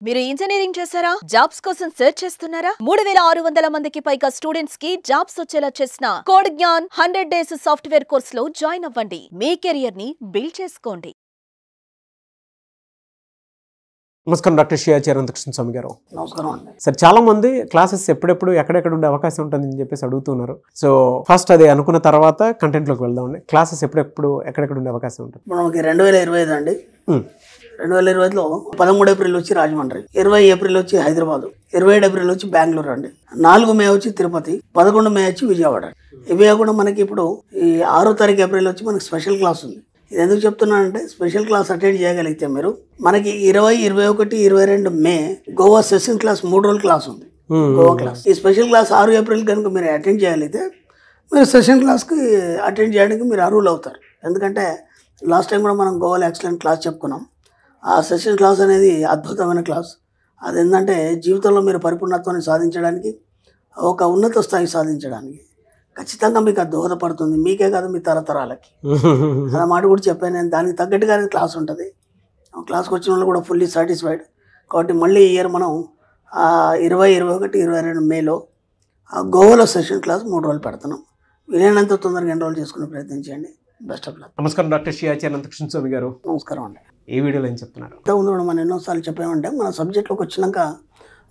మీరు ఇంజనీరింగ్ చేశారా? జాబ్స్ కోసం సెర్చ్ చేస్తున్నారా? 3600 మందికి పైగా స్టూడెంట్స్ కి జాబ్స్ వచ్చేలా చేసిన కోడ్ జ్ఞాన్ 100 డేస్ సాఫ్ట్వేర్ కోర్సులో జాయిన్ అవ్వండి. మీ కెరియర్ ని బిల్డ్ చేసుకోండి. నమస్కారం డాక్టర్ శ్రీయాచార్య అనంతకృష్ణ స్వామి గారు. నమస్కారం అండి. సార్, చాలా మంది క్లాసెస్ ఎప్పుడెప్పుడు ఎక్కడెక్కడ ఉండే అవకాశం ఉంటుందని చెప్పేసి అడుగుతున్నారు. సో ఫస్ట్ అది అనుకున్న తర్వాత కంటెంట్లోకి వెళ్దామండి. క్లాసెస్ ఎప్పుడెప్పుడు ఎక్కడెక్కడ ఉండే అవకాశం ఉంటుంది? మనకి 2025 అండి. 2025లో 13 ఏప్రిల్ వచ్చి రాజమండ్రి, 20 ఏప్రిల్ వచ్చి హైదరాబాద్, 27 ఏప్రిల్ వచ్చి బెంగళూరు అండి, 4 మే వచ్చి తిరుపతి, 11 మే వచ్చి విజయవాడ. ఇవే కాకుండా మనకి ఇప్పుడు ఈ 6 తారీఖు ఏప్రిల్ వచ్చి మనకి స్పెషల్ క్లాస్ ఉంది. ఇది ఎందుకు చెప్తున్నానంటే, స్పెషల్ క్లాస్ అటెండ్ చేయగలిగితే మీరు మనకి 20, 21, 22 మే గోవా సెషన్ క్లాస్ 3 రోజుల క్లాస్ ఉంది. గోవా క్లాస్. ఈ స్పెషల్ క్లాస్ 6 ఏప్రిల్ కనుక మీరు అటెండ్ చేయగలిగితే మీరు సెషన్ క్లాస్కి అటెండ్ చేయడానికి మీరు అర్హులు అవుతారు. ఎందుకంటే లాస్ట్ టైం కూడా మనం గోవాలో ఎక్సలెంట్ క్లాస్ చెప్పుకున్నాం. ఆ సెషన్ క్లాస్ అనేది అద్భుతమైన క్లాస్. అది ఏంటంటే జీవితంలో మీరు పరిపూర్ణత్వాన్ని సాధించడానికి, ఒక ఉన్నత స్థాయి సాధించడానికి ఖచ్చితంగా మీకు అది దోహదపడుతుంది. మీకే కాదు, మీ తరతరాలకి. అలా మాట కూడా చెప్పాను నేను. దానికి తగ్గట్టుగానే క్లాస్ ఉంటుంది. క్లాస్కి వచ్చిన వాళ్ళు కూడా ఫుల్లీ సాటిస్ఫైడ్. కాబట్టి మళ్ళీ ఈ ఇయర్ మనం 20, 21, 22 మేలో గోవాలో సెషన్ క్లాస్ 3 రోజులు పెడుతున్నాం. వీలైనంత తొందరగా ఎన్రోల్ చేసుకునే ప్రయత్నం చేయండి. Best of luck. నమస్కారం డాక్టర్ శ్రీయాచార్య అనంతకృష్ణ స్వామి గారు. నమస్కారం అండి. ఈ వీడియోలో ఏం చెప్తున్నారు? ఇంతకుముందు కూడా మనం ఎన్నోసార్లు చెప్పామంటే, మన సబ్జెక్ట్లోకి వచ్చినాక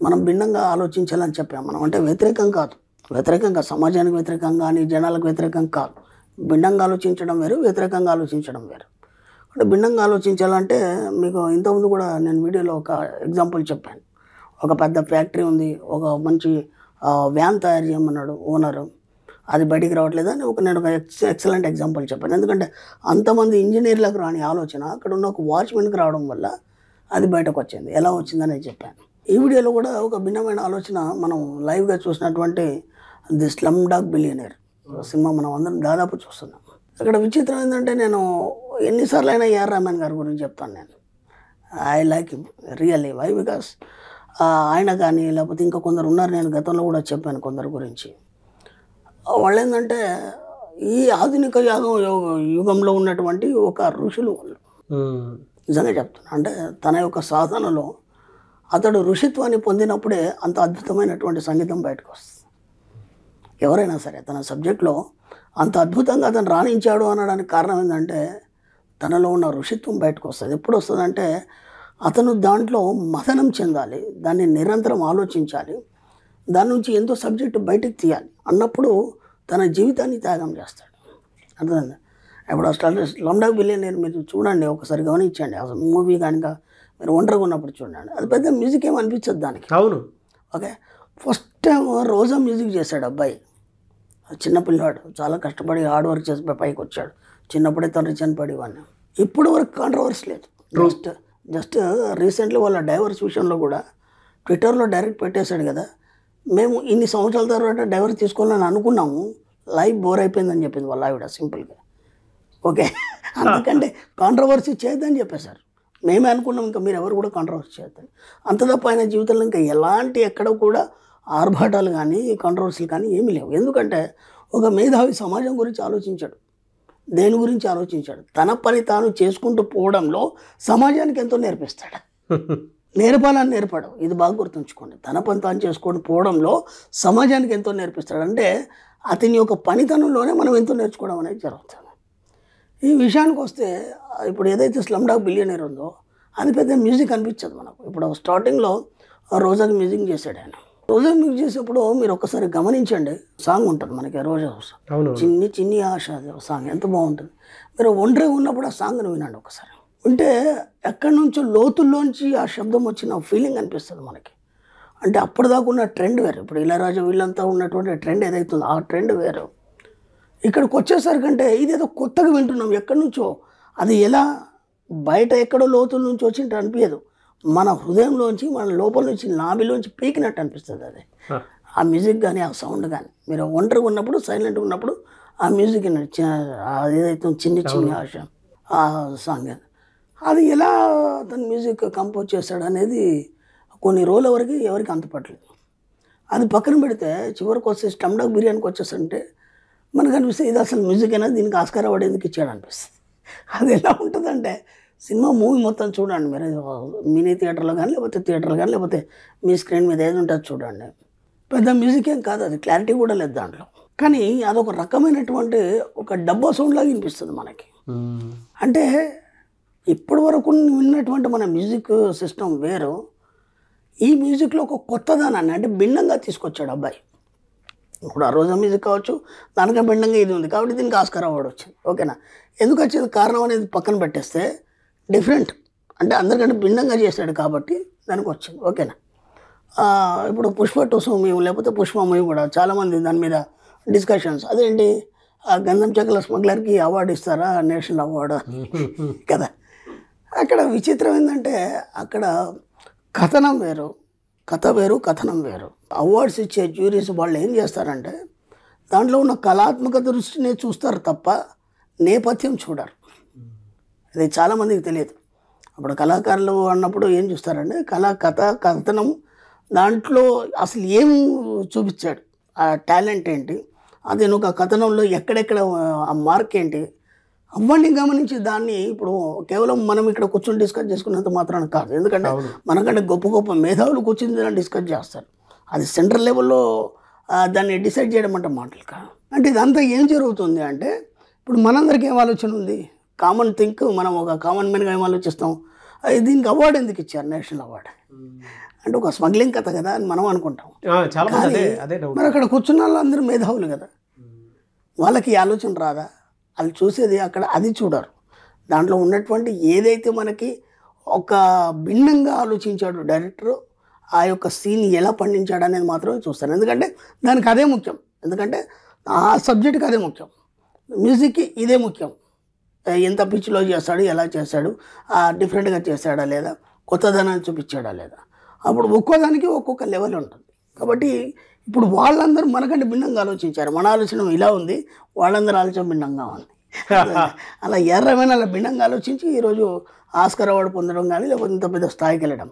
మనం భిన్నంగా ఆలోచించాలని చెప్పాం. మనం అంటే వ్యతిరేకం కాదు, వ్యతిరేకంగా సమాజానికి వ్యతిరేకంగా కానీ జనాలకు వ్యతిరేకం కాదు. భిన్నంగా ఆలోచించడం వేరు, వ్యతిరేకంగా ఆలోచించడం వేరు. అంటే భిన్నంగా ఆలోచించాలంటే మీకు ఇంతకుముందు కూడా నేను వీడియోలో ఒక ఎగ్జాంపుల్ చెప్పాను. ఒక పెద్ద ఫ్యాక్టరీ ఉంది, ఒక మంచి వ్యాన్ తయారు చేయమన్నాడు ఓనరు, అది బయటికి రావట్లేదని నేను ఒక ఎక్సలెంట్ ఎగ్జాంపుల్ చెప్పాను. ఎందుకంటే అంతమంది ఇంజనీర్లకు రాని ఆలోచన అక్కడ ఉన్న ఒక వాచ్మెన్కి రావడం వల్ల అది బయటకు వచ్చింది. ఎలా వచ్చిందని చెప్పాను. ఈ వీడియోలో కూడా ఒక భిన్నమైన ఆలోచన మనం లైవ్గా చూసినటువంటి the slum dog billionaire cinema మనం అందరం దాదాపు చూస్తున్నాం. అక్కడ విచిత్రం ఏంటంటే, నేను ఎన్నిసార్లు అయినా ఏఆర్ రెహమాన్ గారి గురించి చెప్తాను. నేను I like him really. Why? Because ఆయన కానీ లేకపోతే ఇంకా కొందరు ఉన్నారు, నేను గతంలో కూడా చెప్పాను కొందరు గురించి. వాళ్ళు ఏంటంటే ఈ ఆధునిక యుగంలో ఉన్నటువంటి ఒక ఋషులు వాళ్ళు. నిజంగా చెప్తున్నా. అంటే తన యొక్క సాధనలో అతడు ఋషిత్వాన్ని పొందినప్పుడే అంత అద్భుతమైనటువంటి సంగీతం బయటకు వస్తుంది. ఎవరైనా సరే తన సబ్జెక్ట్లో అంత అద్భుతంగా అతను రాణించాడు అనడానికి కారణం ఏంటంటే, తనలో ఉన్న ఋషిత్వం బయటకు వస్తుంది. ఎప్పుడు వస్తుందంటే, అతను దాంట్లో మథనం చెందాలి, దాన్ని నిరంతరం ఆలోచించాలి, దాని నుంచి ఎంతో సబ్జెక్టు బయటకు తీయాలి అన్నప్పుడు తన జీవితాన్ని త్యాగం చేస్తాడు. అర్థమైందా? ఇప్పుడు స్లమ్ డాగ్ బిలియనర్ మీరు చూడండి, ఒకసారి గమనించండి. అసలు మూవీ కనుక మీరు ఒంటరిగా ఉన్నప్పుడు చూడండి, అది పెద్ద మ్యూజిక్ ఏమి అనిపించదు దానికి. అవును. ఓకే. ఫస్ట్ టైం రోజా మ్యూజిక్ చేశాడు అబ్బాయి. చిన్నపిల్లాడు చాలా కష్టపడి హార్డ్ వర్క్ చేసి పైకి వచ్చాడు. చిన్నప్పుడే తండ్రి చనిపడి ఇవన్నీ. ఇప్పుడు వరకు కాంట్రవర్సీ లేదు. జస్ట్ రీసెంట్లీ వాళ్ళ డైవర్స్ విషయంలో కూడా ట్విట్టర్లో డైరెక్ట్ పెట్టేశాడు కదా, మేము ఇన్ని సంవత్సరాల తర్వాత డైవర్స్ తీసుకోవాలని అనుకున్నాము, లైఫ్ బోర్ అయిపోయిందని చెప్పింది వాళ్ళ ఆవిడ సింపుల్గా. ఓకే. అందుకంటే కాంట్రవర్సీ చేయొద్దని చెప్పేశారు. మేమే అనుకున్నాం, ఇంకా మీరు ఎవరు కూడా కాంట్రవర్సీ చేయొద్దని. అంత తప్ప ఆయన జీవితంలో ఇంకా ఎలాంటి ఎక్కడ కూడా ఆర్భాటాలు కానీ కాంట్రవర్సీలు కానీ ఏమీ లేవు. ఎందుకంటే ఒక మేధావి సమాజం గురించి ఆలోచించాడు, దేని గురించి ఆలోచించాడు, తన పని తాను చేసుకుంటూ పోవడంలో సమాజానికి ఎంతో నేర్పిస్తాడు. నేర్పాలని నేర్పడం, ఇది బాగా గుర్తుంచుకోండి. తన పని తాను చేసుకొని పోవడంలో సమాజానికి ఎంతో నేర్పిస్తాడు. అంటే అతని యొక్క పనితనంలోనే మనం ఎంతో నేర్చుకోవడం అనేది జరుగుతుంది. ఈ విషయానికి వస్తే, ఇప్పుడు ఏదైతే స్లమ్ డాగ్ బిలియనర్ ఉందో అది పెద్ద మ్యూజిక్ అనిపించదు మనకు. ఇప్పుడు స్టార్టింగ్లో రోజాకి మ్యూజిక్ చేశాడు ఆయన. రోజా మ్యూజిక్ చేసేప్పుడు మీరు ఒక్కసారి గమనించండి, సాంగ్ ఉంటుంది మనకి రోజా చిన్ని చిన్ని ఆశ సాంగ్ ఎంత బాగుంటుంది. మీరు ఒంటరిగా ఉన్నప్పుడు ఆ సాంగ్ని వినండి ఒకసారి. ఉంటే ఎక్కడి నుంచో లోతుల్లోంచి ఆ శబ్దం వచ్చిన ఫీలింగ్ అనిపిస్తుంది మనకి. అంటే అప్పటిదాకా ఉన్న ట్రెండ్ వేరు. ఇప్పుడు ఇళయరాజా వీళ్ళంతా ఉన్నటువంటి ట్రెండ్ ఏదైతుందో ఆ ట్రెండ్ వేరు. ఇక్కడికి వచ్చేసరికంటే ఇదేదో కొత్తగా వింటున్నాం ఎక్కడి నుంచో. అది ఎలా బయట ఎక్కడో లోతుల నుంచి వచ్చినట్టు అనిపించదు, మన హృదయంలోంచి, మన లోపల నుంచి, నాభిలోంచి పీకినట్టు అనిపిస్తుంది అది. ఆ మ్యూజిక్ కానీ ఆ సౌండ్ కానీ మీరు ఒంటరిగా ఉన్నప్పుడు, సైలెంట్గా ఉన్నప్పుడు ఆ మ్యూజిక్ ఏదైతే చిన్ని చిన్ని ఆశ ఆ సాంగ్ అది ఎలా తన మ్యూజిక్ కంపోజ్ చేశాడు అనేది కొన్ని రోజుల వరకు ఎవరికి అంతపట్టలేదు. అది పక్కన పెడితే చివరికి వస్తే స్లమ్ డాగ్ బిర్యానీకి వచ్చేసంటే మనకు అనిపిస్తే ఇది అసలు మ్యూజిక్ అయినా, దీనికి ఆస్కార్ అవార్డు ఎందుకు ఇచ్చాడు అనిపిస్తుంది. అది ఎలా ఉంటుందంటే సినిమా మూవీ మొత్తం చూడండి మీరు, మినీ థియేటర్లో కానీ లేకపోతే థియేటర్లో కానీ లేకపోతే మీ స్క్రీన్ మీద ఏది ఉంటుందో చూడండి. పెద్ద మ్యూజిక్ ఏం కాదు, అది క్లారిటీ కూడా లేదు దాంట్లో, కానీ అదొక రకమైనటువంటి ఒక డబ్బా సౌండ్ లాగా వినిపిస్తుంది మనకి. అంటే ఇప్పటి వరకు విన్నటువంటి మన మ్యూజిక్ సిస్టమ్ వేరు, ఈ మ్యూజిక్లో ఒక కొత్తదనాన్ని అంటే భిన్నంగా తీసుకొచ్చాడు అబ్బాయి. ఇప్పుడు ఆ రోజా మ్యూజిక్ కావచ్చు, దానికే భిన్నంగా ఇది ఉంది కాబట్టి దీనికి ఆస్కార్ అవార్డు వచ్చింది. ఓకేనా, ఎందుకు వచ్చింది కారణం అనేది పక్కన పెట్టేస్తే డిఫరెంట్ అంటే అందరికంటే భిన్నంగా చేశాడు కాబట్టి దానికి వచ్చింది. ఓకేనా, ఇప్పుడు పుష్ప 2 మూవీ లేకపోతే పుష్ప మూవీ కూడా చాలామంది దాని మీద డిస్కషన్స్, అదేంటి ఆ గంధం చెక్కల స్మగ్లర్కి అవార్డు ఇస్తారా నేషనల్ అవార్డు కదా. అక్కడ విచిత్రం ఏంటంటే అక్కడ కథనం వేరు, కథ వేరు, కథనం వేరు. అవార్డ్స్ ఇచ్చే జ్యూరీస్ వాళ్ళు ఏం చేస్తారంటే దాంట్లో ఉన్న కళాత్మక దృష్టిని చూస్తారు తప్ప నేపథ్యం చూడరు. ఇది చాలామందికి తెలియదు. అప్పుడు కళాకారులు అన్నప్పుడు ఏం చూస్తారంటే కథ, కథనం, దాంట్లో అసలు ఏం చూపించాడు, ఆ టాలెంట్ ఏంటి, అది ఒక కథనంలో ఎక్కడెక్కడ ఆ మార్క్ ఏంటి, అవన్నీ గమనించి దాన్ని ఇప్పుడు కేవలం మనం ఇక్కడ కూర్చొని డిస్కస్ చేసుకున్నంత మాత్రాన కాదు. ఎందుకంటే మనకంటే గొప్ప గొప్ప మేధావులు కూర్చుని దాన్ని డిస్కస్ చేస్తారు. అది సెంట్రల్ లెవెల్లో దాన్ని డిసైడ్ చేయడం అంటే మాటలు కాదు. అంటే ఇదంతా ఏం జరుగుతుంది అంటే ఇప్పుడు మనందరికీ ఏం ఆలోచన ఉంది, కామన్ థింక్, మనం ఒక కామన్ మ్యాన్గా ఏం ఆలోచిస్తాం, దీనికి అవార్డు ఎందుకు ఇచ్చారు నేషనల్ అవార్డు అంటే ఒక స్మగ్లింగ్ కథ కదా అని మనం అనుకుంటాం. మరి అక్కడ కూర్చున్న వాళ్ళందరూ మేధావులు కదా, వాళ్ళకి ఆలోచన రాదా? వాళ్ళు చూసేది అక్కడ అది చూడరు. దాంట్లో ఉన్నటువంటి ఏదైతే మనకి ఒక భిన్నంగా ఆలోచించాడు డైరెక్టరు, ఆ యొక్క సీన్ ఎలా పండించాడు అనేది మాత్రమే చూస్తారు. ఎందుకంటే దానికి అదే ముఖ్యం, ఎందుకంటే ఆ సబ్జెక్ట్కి అదే ముఖ్యం, మ్యూజిక్కి ఇదే ముఖ్యం. ఎంత పిచ్చిలో చేస్తాడు, ఎలా చేశాడు, డిఫరెంట్గా చేశాడా లేదా, కొత్తదనాన్ని చూపించాడా లేదా, అప్పుడు ఒక్కోదానికి ఒక్కొక్క లెవెల్ ఉంటుంది. కాబట్టి ఇప్పుడు వాళ్ళందరూ మనకంటే భిన్నంగా ఆలోచించారు. మన ఆలోచన ఇలా ఉంది, వాళ్ళందరూ ఆలోచన భిన్నంగా ఉంది. అలా ఎర్రమైన అలా భిన్నంగా ఆలోచించి ఈరోజు ఆస్కార్ అవార్డు పొందడం కానీ లేకపోతే ఇంత పెద్ద స్థాయికి వెళ్ళడం.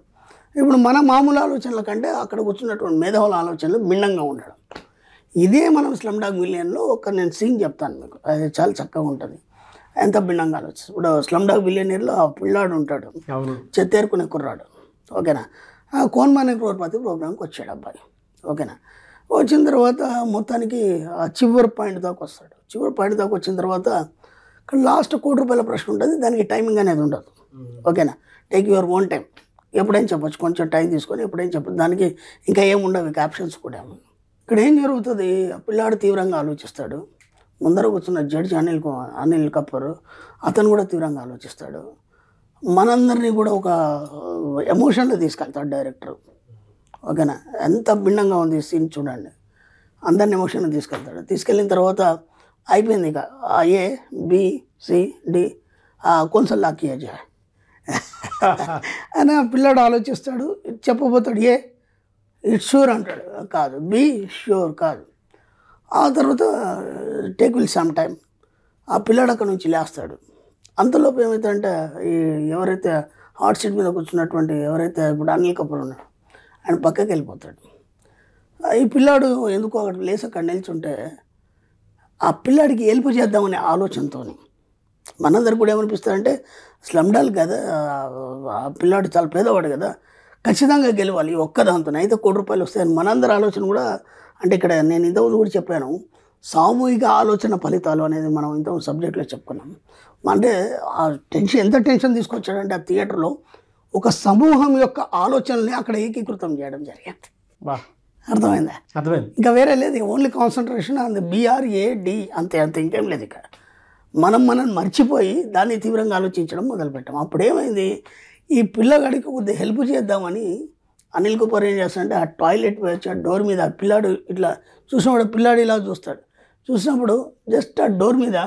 ఇప్పుడు మన మామూలు ఆలోచనల కంటే అక్కడ కూర్చున్నటువంటి మేధావుల ఆలోచనలు భిన్నంగా ఉండడం. ఇదే మనం స్లమ్ డాగ్ మిలియన్లో నేను సీన్ చెప్తాను మీకు, అది చాలా చక్కగా ఉంటుంది, ఎంత భిన్నంగా ఆలోచిస్తుంది. ఇప్పుడు స్లమ్ డాగ్ మిలియనీర్లో ఆ పిల్లాడు ఉంటాడు, చెత్తేరుకునే కుర్రాడు. ఓకేనా, కౌన్ బనేగా క్రోర్పతి ప్రోగ్రామ్కి వచ్చాడు అబ్బాయి. ఓకేనా, వచ్చిన తర్వాత మొత్తానికి ఆ చివరి పాయింట్ దాకా వస్తాడు. చివరి పాయింట్ దాకా వచ్చిన తర్వాత లాస్ట్ ₹1,00,00,000 ప్రశ్న ఉంటుంది, దానికి టైమింగ్ అనేది ఉండదు. ఓకేనా, టేక్ యువర్ ఓన్ టైం, ఎప్పుడైనా చెప్పచ్చు, కొంచెం టైం తీసుకొని ఎప్పుడైనా చెప్పచ్చు, దానికి ఇంకా ఏముండవు ఆప్షన్స్ కూడా. ఇక్కడ ఏం జరుగుతుంది, ఆ పిల్లాడు తీవ్రంగా ఆలోచిస్తాడు. ముందర కూర్చున్న జడ్జి అనిల్ కపూర్, అతను కూడా తీవ్రంగా ఆలోచిస్తాడు. మనందరినీ కూడా ఒక ఎమోషన్లో తీసుకెళ్తాడు డైరెక్టర్. ఓకేనా, ఎంత భిన్నంగా ఉంది సీన్ చూడండి, అందరిని ఎమోషన్లో తీసుకెళ్ళిన తర్వాత అయిపోయింది. ఇక ఏ బి సి డి కొంచెం లాక్ అయ్యా అని ఆ పిల్లాడు ఆలోచిస్తాడు, చెప్పబోతాడు ఏ ఇట్స్ షూర్ అంటాడు, కాదు బి షూర్ కాదు. ఆ తర్వాత టేక్ విల్ సమ్ టైం, ఆ పిల్లాడు అక్కడ నుంచి లేస్తాడు. అంతలోపు ఏమవుతుందంటే ఈ ఎవరైతే హాట్ సీట్ మీద కూర్చున్నటువంటి ఎవరైతే ఇప్పుడు అనిల్ కపూర్ ఉన్నాడు ఆయన పక్కకి వెళ్ళిపోతాడు. ఈ పిల్లాడు ఎందుకో అక్కడ లేసి అక్కడ నిల్చుంటే ఆ పిల్లాడికి హెల్ప్ చేద్దామనే ఆలోచనతో మనందరికి కూడా ఏమనిపిస్తుందంటే స్లమ్ డాగ్ కదా, ఆ పిల్లాడు చాలా పేదవాడు కదా, ఖచ్చితంగా గెలవాలి ఒక్కదాంతో అయితే ₹1,00,00,000 వస్తాయని మనందరి ఆలోచన కూడా. అంటే ఇక్కడ నేను ఇంతకుముందు కూడా చెప్పాను, సామూహిక ఆలోచన ఫలితాలు అనేది మనం ఇంత సబ్జెక్ట్లో చెప్పుకున్నాం. అంటే ఆ ఎంత టెన్షన్ తీసుకొచ్చాడంటే ఆ థియేటర్లో ఒక సమూహం యొక్క ఆలోచనల్ని అక్కడ ఏకీకృతం చేయడం జరిగింది. అర్థమైందా? ఇంకా వేరే లేదు, only concentration on the BRAD అంతే ఇంకేం లేదు. ఇక్కడ మనం మర్చిపోయి దాన్ని తీవ్రంగా ఆలోచించడం మొదలుపెట్టాం. అప్పుడు ఏమైంది, ఈ పిల్లగాడికి కొద్దిగా హెల్ప్ చేద్దామని అనిల్ కపూర్ ఏం చేస్తాడంటే ఆ టాయిలెట్ వచ్చి ఆ డోర్ మీద ఆ పిల్లాడు ఇట్లా చూసినప్పుడు పిల్లాడు ఇలా చూస్తాడు. చూసినప్పుడు జస్ట్ ఆ డోర్ మీద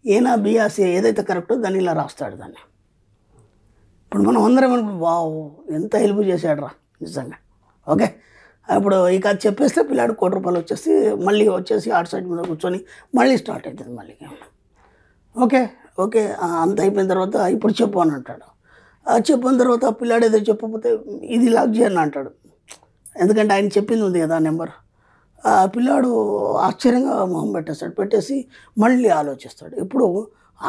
ఏనా BRC ఏదైతే కరెక్టో దాన్ని ఇలా రాస్తాడు దాన్ని. ఇప్పుడు మనం అందరం అనుకుంటాం వావ్ ఎంత హెల్ప్ చేశాడు రా నిజంగా. ఓకే, ఇప్పుడు ఇక అది చెప్పేస్తే పిల్లాడు ₹1,00,00,000 వచ్చేసి మళ్ళీ ఆర్ట్ సైడ్ మీద కూర్చొని మళ్ళీ స్టార్ట్ అవుతుంది మళ్ళీ. ఓకే అంత అయిపోయిన తర్వాత ఇప్పుడు చెప్పు అని అంటాడు. చెప్పిన తర్వాత ఆ పిల్లాడు ఏదో చెప్పకపోతే ఇది లాక్ చేయని అంటాడు, ఎందుకంటే ఆయన చెప్పింది ఉంది కదా నెంబర్. ఆ పిల్లాడు ఆశ్చర్యంగా మొహం పెట్టేసి మళ్ళీ ఆలోచిస్తాడు. ఇప్పుడు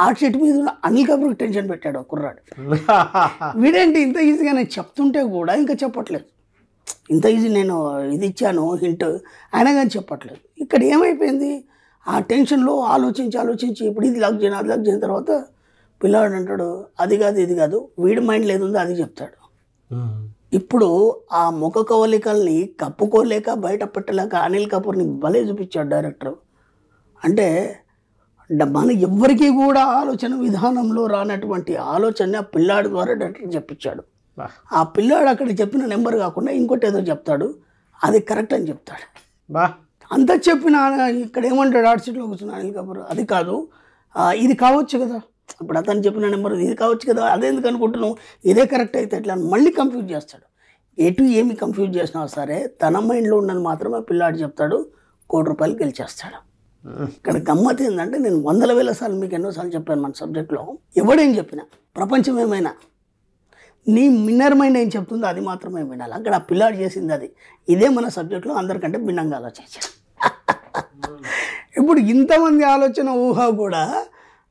ఆర్ట్ షీట్ మీద ఉన్న అనిల్ కపూర్కి టెన్షన్ పెట్టాడు ఆ కుర్రాడు. వీడేంటి ఇంత ఈజీగా నేను చెప్తుంటే కూడా ఇంకా చెప్పట్లేదు, ఇంత ఈజీ నేను ఇది ఇచ్చాను హింట్ అయినా కానీ చెప్పట్లేదు. ఇక్కడ ఏమైపోయింది, ఆ టెన్షన్లో ఆలోచించి ఇప్పుడు ఇది లాక్ చేయను అది లాక్ చేయని తర్వాత పిల్లవాడు అంటాడు అది కాదు ఇది కాదు, వీడి మైండ్లో ఏది ఉందో అది చెప్తాడు. ఇప్పుడు ఆ ముఖ కవలికల్ని కప్పుకోలేక బయట పెట్టలేక అనిల్ కపూర్ని భలే చూపించాడు డైరెక్టర్. అంటే మన ఎవ్వరికీ కూడా ఆలోచన విధానంలో రానటువంటి ఆలోచన ఆ పిల్లాడి ద్వారా డైరెక్టర్ చెప్పించాడు. ఆ పిల్లాడు అక్కడ చెప్పిన నెంబర్ కాకుండా ఇంకోటి ఏదో చెప్తాడు, అది కరెక్ట్ అని చెప్తాడు. అంత చెప్పిన ఇక్కడ ఏమంటాడు ఆర్ట్ షీట్లో కూర్చున్న అనిల్ కపూర్, అది కాదు ఇది కావచ్చు కదా, ఇప్పుడు అతను చెప్పిన నెంబర్ ఇది కావచ్చు కదా, అదేందుకు అనుకుంటున్నావు, ఇదే కరెక్ట్ అయితే ఎట్లా అని మళ్ళీ కన్ఫ్యూజ్ చేస్తాడు. ఎటు ఏమి కన్ఫ్యూజ్ చేసినా సరే తన మైండ్లో ఉన్నది మాత్రమే పిల్లాడు చెప్తాడు, ₹1,00,00,000 గెలిచేస్తాడు. ఇక్కడ గమ్మత్ ఏంటంటే నేను 100,000 సార్లు మీకు ఎన్నోసార్లు చెప్పాను మన సబ్జెక్ట్లో, ఎవడేం చెప్పినా ప్రపంచం ఏమైనా నీ మిన్నర్ మైండ్ ఏం చెప్తుందో అది మాత్రమే వినాలి. అక్కడ ఆ పిల్లాడు చేసింది అది. ఇదే మన సబ్జెక్ట్లో అందరికంటే భిన్నంగా ఆలోచించాడు. ఇప్పుడు ఇంతమంది ఆలోచన ఊహ కూడా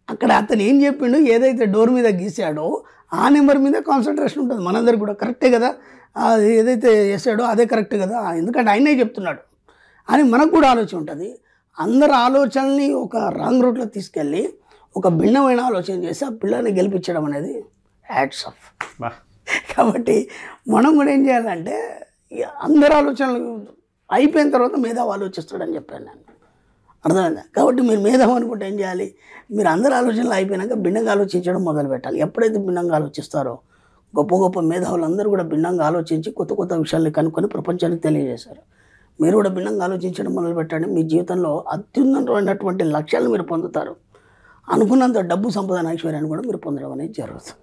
అక్కడ అతను ఏం చెప్పిండు, ఏదైతే డోర్ మీద గీసాడో ఆ నెంబర్ మీద కాన్సన్ట్రేషన్ ఉంటుంది మనందరికి కూడా. కరెక్టే కదా, అది ఏదైతే వేసాడో అదే కరెక్ట్ కదా, ఎందుకంటే ఆయనే చెప్తున్నాడు అని మనకు కూడా ఆలోచన ఉంటుంది. అందరు ఆలోచనల్ని ఒక రాంగ్ రూట్లో తీసుకెళ్ళి ఒక భిన్నమైన ఆలోచన చేసి ఆ పిల్లని గెలిపించడం అనేది హ్యాట్స్ ఆఫ్. కాబట్టి మనం కూడా ఏం చేయాలంటే అందరు ఆలోచనలు అయిపోయిన తర్వాత మేధావి ఆలోచిస్తాడని చెప్పాను నేను, అర్థమైందా? కాబట్టి మీరు మేధావి అనుకుంటే ఏం చేయాలి, మీరు అందరు ఆలోచనలు అయిపోయినాక భిన్నంగా ఆలోచించడం మొదలు పెట్టాలి. ఎప్పుడైతే భిన్నంగా ఆలోచిస్తారో గొప్ప గొప్ప మేధావులు అందరూ కూడా భిన్నంగా ఆలోచించి కొత్త కొత్త విషయాల్ని కనుక్కొని ప్రపంచానికి తెలియజేశారు. మీరు కూడా భిన్నంగా ఆలోచించడం మొదలు పెట్టండి, మీ జీవితంలో అత్యున్నతమైనటువంటి లక్ష్యాలను మీరు పొందుతారు. అనుకున్నంత డబ్బు సంపద ఐశ్వర్యాన్ని కూడా మీరు పొందడం అనేది జరుగుతుంది.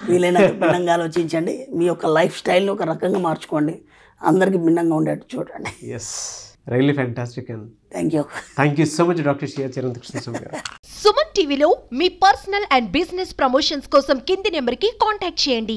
వీలైనంత భిన్నంగా ఆలోచించండి, మీ యొక్క లైఫ్ స్టైల్ని ఒక రకంగా మార్చుకోండి, అందరికీ భిన్నంగా ఉండేట్టు చూడండి. Yes, really fantastic and thank you so much doctor Shri Chiranthakrishna గారు. సుమన్ టీవీలో మీ పర్సనల్ అండ్ బిజినెస్ ప్రమోషన్స్ కోసం కింది నెంబర్కి కాంటాక్ట్ చేయండి.